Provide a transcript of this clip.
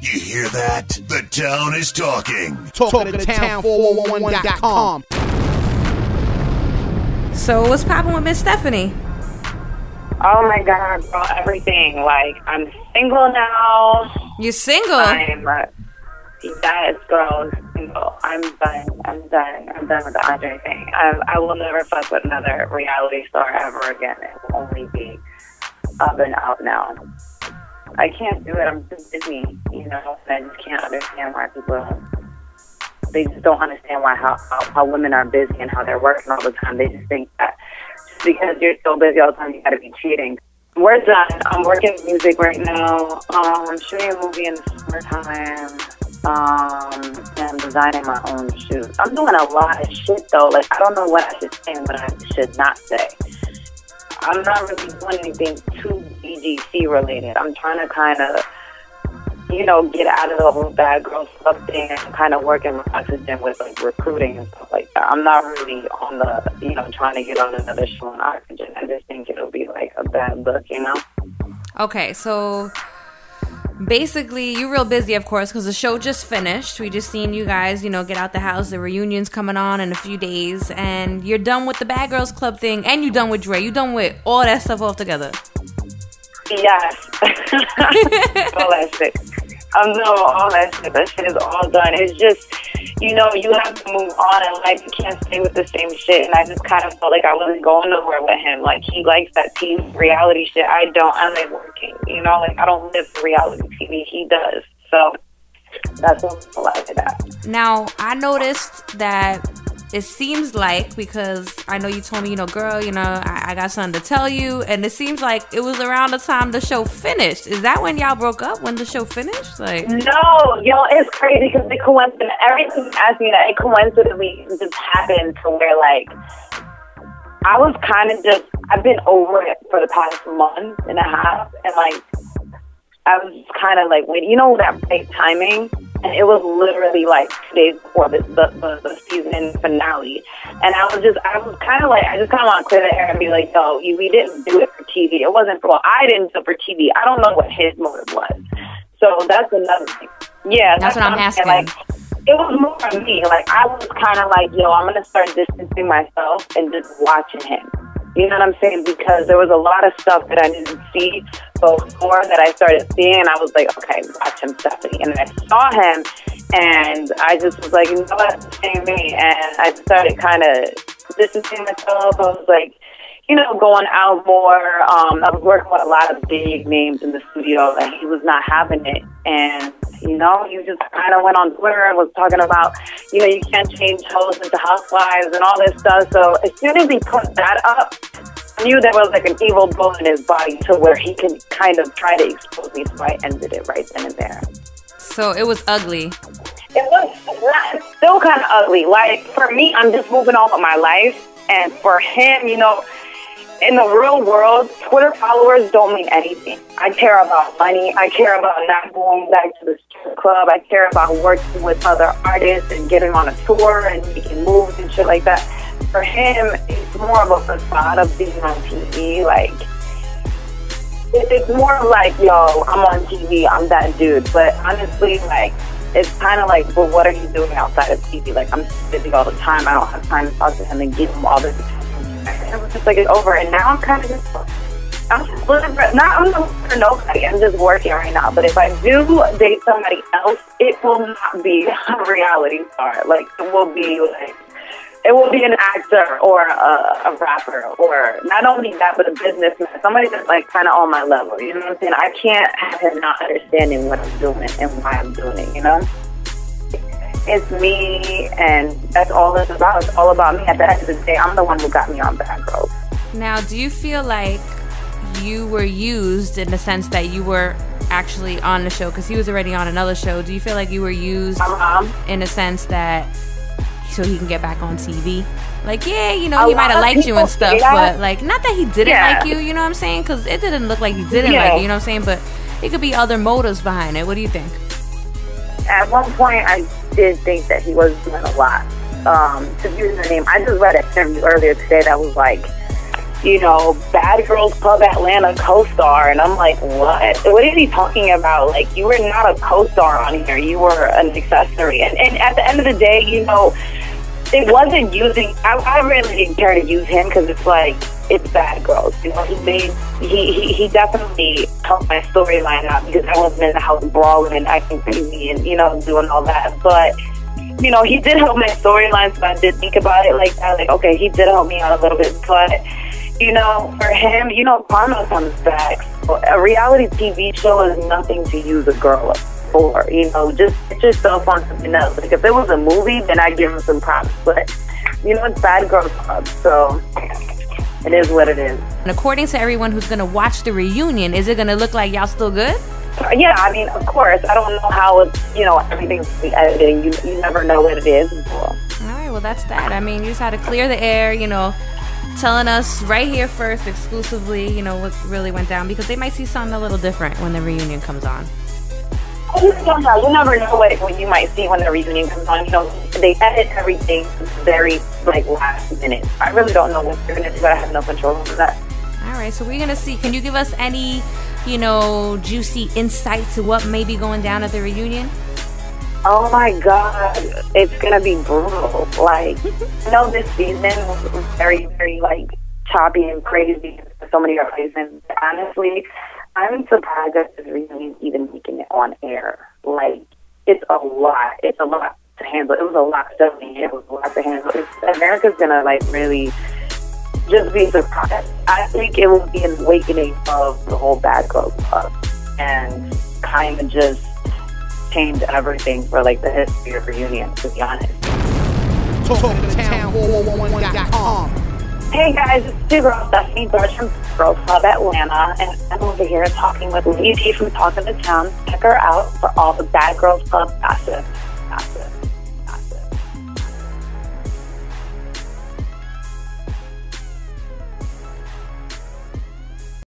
You hear that? The town is talking. Talk of the town 411.com. So what's poppin' with Miss Stephanie? Oh my God, bro, everything. Like, I'm single now. You're single? Yes, girl, single. I'm done. I'm done with the Andre thing. I will never fuck with another reality star ever again. It will only be up and out now. I can't do it. I'm too busy, you know. I just can't understand why people, they just don't understand why how women are busy and how they're working all the time. They just think that just because you're so busy all the time, you got to be cheating. We're done. I'm working music right now. I'm shooting a movie in the summertime. And I'm designing my own shoes. I'm doing a lot of shit though. Like, I don't know what I should say and what I should not say. I'm not really doing anything too BGC related. I'm trying to kind of, you know, get out of the whole bad girl club thing and kind of working with Oxygen with like recruiting and stuff like that. I'm not really on the, you know, trying to get on another show on Oxygen. I just think it'll be like a bad look, you know? Okay, so basically you're real busy, of course, because the show just finished. We just seen you guys, you know, get out the house. The reunion's coming on in a few days, and you're done with the Bad Girls Club thing, and you're done with Dre. You're done with all that stuff altogether. Yes. All that shit. No, all that shit. That shit is all done. It's just, you know, you have to move on in life. You can't stay with the same shit. And I just kind of felt like I wasn't going nowhere with him. Like, he likes that TV reality shit. I don't. I like working. You know, like, I don't live for reality TV. He does. So that's what I did that. Now, I noticed that it seems like, because I know you told me, you know, girl, you know, I got something to tell you, and it seems like it was around the time the show finished. Is that when y'all broke up, when the show finished? Like, no, yo, it's crazy because it coincided. Everything asked me that it coincidentally just happened to where, like, I was kind of just, I've been over it for the past month and a half, and like, I was just kind of like, wait, you know, that right timing? And it was literally like 2 days before the season finale. And I was kind of like, I just kind of want to clear the air and be like, yo, we didn't do it for TV. It wasn't for, I didn't do it for TV. I don't know what his motive was. So that's another thing. Yeah. That's what I'm asking. Like, it was more of me. Like, I was kind of like, yo, I'm going to start distancing myself and just watching him. You know what I'm saying? Because there was a lot of stuff that I didn't see before that I started seeing, and I was like, okay, watch him, Stephanie. And then I saw him, and I just was like, you know what, same me. And I started kind of distancing myself. I was like, you know, going out more. I was working with a lot of big names in the studio, and he was not having it. And, you know, he just kind of went on Twitter and was talking about, you know, you can't change hoes into housewives and all this stuff. So as soon as he put that up, I knew there was like an evil bone in his body to where he can kind of try to expose me. So I ended it right then and there. So it was ugly. It was still kind of ugly. Like, for me, I'm just moving on with my life. And for him, you know, in the real world, Twitter followers don't mean anything. I care about money. I care about not going back to the strip club. I care about working with other artists and getting on a tour and making moves and shit like that. For him, it's more of a facade of being on TV. Like, it's more like, yo, I'm on TV, I'm that dude. But honestly, like, it's kind of like, well, what are you doing outside of TV? Like, I'm busy all the time. I don't have time to talk to him and give him all this. It was just like, it's over. And now I'm kind of just, I'm just looking for, I'm not looking for nobody. I'm just working right now. But if I do date somebody else, it will not be a reality star. Like, it will be like, it will be an actor or a rapper, or not only that, but a businessman, somebody that's like kind of on my level. You know what I'm saying? I can't have him not understanding what I'm doing and why I'm doing it, you know? It's me, and that's all it's about. It's all about me. At the end of the day, I'm the one who got me on Bad Girls. Now, do you feel like you were used in the sense that you were actually on the show? Because he was already on another show. Do you feel like you were used in a sense that so he can get back on TV? Like, yeah, you know, he might have liked you and stuff, but like, not that he didn't like you, you know what I'm saying? Because it didn't look like he didn't like you, you know what I'm saying? But it could be other motives behind it. What do you think? At one point, I did think that he was doing a lot. To use the name, I just read an interview earlier today that was like, you know, Bad Girls Club Atlanta co-star. And I'm like, what? What is he talking about? Like, you were not a co-star on here. You were an accessory. And at the end of the day, you know, it wasn't using, I really didn't care to use him because it's like, it's Bad Girls. You know, he definitely helped my storyline out because I wasn't in the house brawling and acting crazy and, you know, doing all that. But, you know, he did help my storyline, so I did think about it like that. Like, okay, he did help me out a little bit. But, you know, for him, you know, karma comes back. So a reality TV show is nothing to use a girl up for. You know, just put yourself on something else. Like, if it was a movie, then I'd give him some props. But, you know, it's Bad Girls Club, so it is what it is. And according to everyone who's going to watch the reunion, is it going to look like y'all still good? Yeah, I mean, of course. I don't know how it's, you know, everything's edited. You never know what it is. All right, well, that's that. I mean, you just had to clear the air, you know, telling us right here first, exclusively, you know, what really went down, because they might see something a little different when the reunion comes on. You never know what you might see when the reunion comes on. You know, they edit everything very, like, last minute. I really don't know what they're going to do. I have no control over that. All right, so we're going to see. Can you give us any, you know, juicy insights to what may be going down at the reunion? Oh, my God. It's going to be brutal. Like, I know this season was very, very, like, choppy and crazy for so many reasons. Honestly, I'm surprised that this reunion even making it on air. Like, it's a lot. It's a lot to handle. It was a lot to me. It was a lot to handle. America's going to, like, really just be surprised. I think it will be an awakening of the whole Bad Girls Club and kind of just change everything for, like, the history of reunion, to be honest. TalkTown411.com. Hey guys, it's your girl Stephanie Birch from Girls Club Atlanta, and I'm over here talking with Lady T from Talk of the Town. Check her out for all the Bad Girls Club gossip.